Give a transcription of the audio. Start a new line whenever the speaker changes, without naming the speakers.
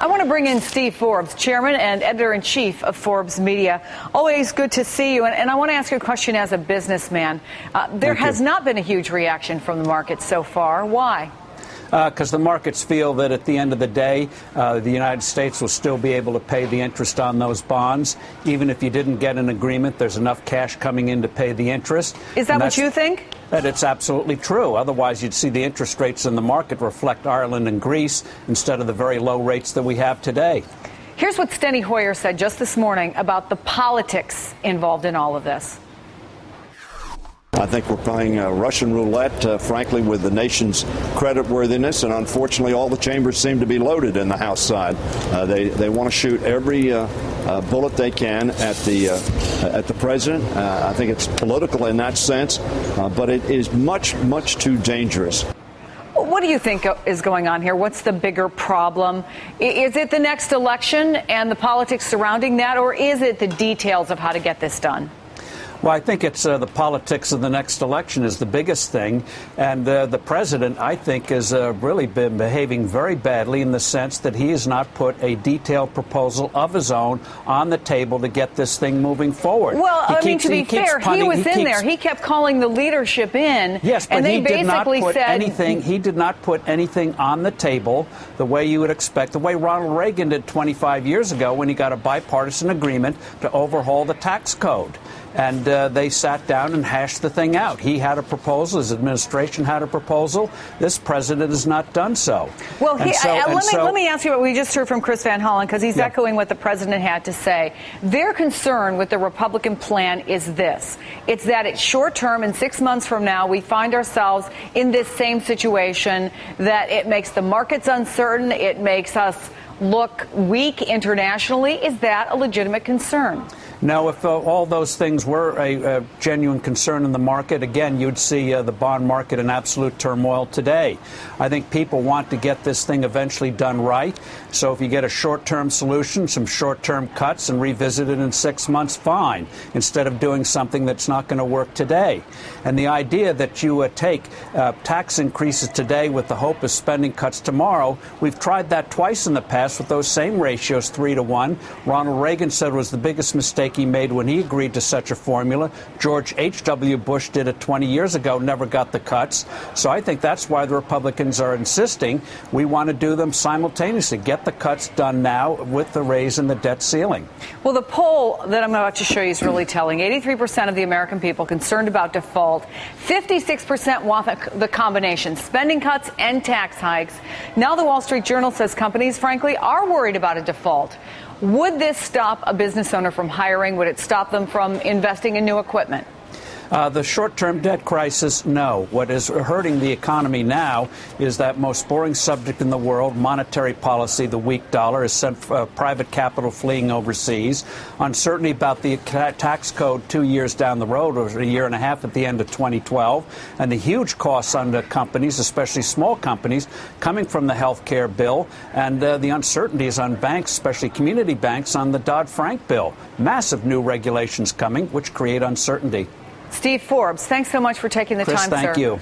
I want to bring in Steve Forbes, Chairman and Editor-in-Chief of Forbes Media. Always good to see you. And I want to ask you a question as a businessman. There has not been a huge reaction from the market so far. Why?
Because the markets feel that at the end of the day, the United States will still be able to pay the interest on those bonds. Even if you didn't get an agreement, there's enough cash coming in to pay the interest.
Is that what you think?
That it's absolutely true. Otherwise, you'd see the interest rates in the market reflect Ireland and Greece instead of the very low rates that we have today.
Here's what Steny Hoyer said just this morning about the politics involved in all of this.
I think we're playing Russian roulette, frankly, with the nation's creditworthiness, and unfortunately all the chambers seem to be loaded in the House side. They want to shoot every bullet they can at the president. I think it's political in that sense, but it is much, much too dangerous.
What do you think is going on here? What's the bigger problem? Is it the next election and the politics surrounding that, or is it the details of how to get this done?
Well, I think it's the politics of the next election is the biggest thing. And the president, I think, has really been behaving very badly in the sense that he has not put a detailed proposal of his own on the table to get this thing moving forward.
Well, to be fair, he was in there. He kept calling the leadership in.
Yes, but
and they
he did not
basically
put
said
anything. He did not put anything on the table the way you would expect, the way Ronald Reagan did 25 years ago when he got a bipartisan agreement to overhaul the tax code. And they sat down and hashed the thing out. He had a proposal. His administration had a proposal. This president has not done so.
Well, let me ask you what we just heard from Chris Van Hollen, because he's echoing what the president had to say. Their concern with the Republican plan is this. It's that it's short term, and 6 months from now, we find ourselves in this same situation, that it makes the markets uncertain. It makes us look weak internationally. Is that a legitimate concern?
No, if all those things were a genuine concern in the market, again, you'd see the bond market in absolute turmoil today. I think people want to get this thing eventually done right. So if you get a short-term solution, some short-term cuts, and revisit it in 6 months, fine, instead of doing something that's not going to work today. And the idea that you take tax increases today with the hope of spending cuts tomorrow, we've tried that twice in the past with those same ratios, 3-to-1. Ronald Reagan said it was the biggest mistake he made when he agreed to such a formula. George H.W. Bush did it 20 years ago, never got the cuts. So I think that's why the Republicans are insisting we want to do them simultaneously. Get the cuts done now with the raise in the debt ceiling.
Well, the poll that I'm about to show you is really telling. 83% of the American people concerned about default. 56% want the combination, spending cuts and tax hikes. Now the Wall Street Journal says companies, frankly, are worried about a default. Would this stop a business owner from hiring? Would it stop them from investing in new equipment?
The short-term debt crisis, no. What is hurting the economy now is that most boring subject in the world, monetary policy. The weak dollar has sent private capital fleeing overseas. Uncertainty about the tax code 2 years down the road, or a year and a half at the end of 2012, and the huge costs on the companies, especially small companies, coming from the health care bill, and the uncertainties on banks, especially community banks, on the Dodd-Frank bill. Massive new regulations coming, which create uncertainty.
Steve Forbes, thanks so much for taking the time, sir.
Chris, thank you.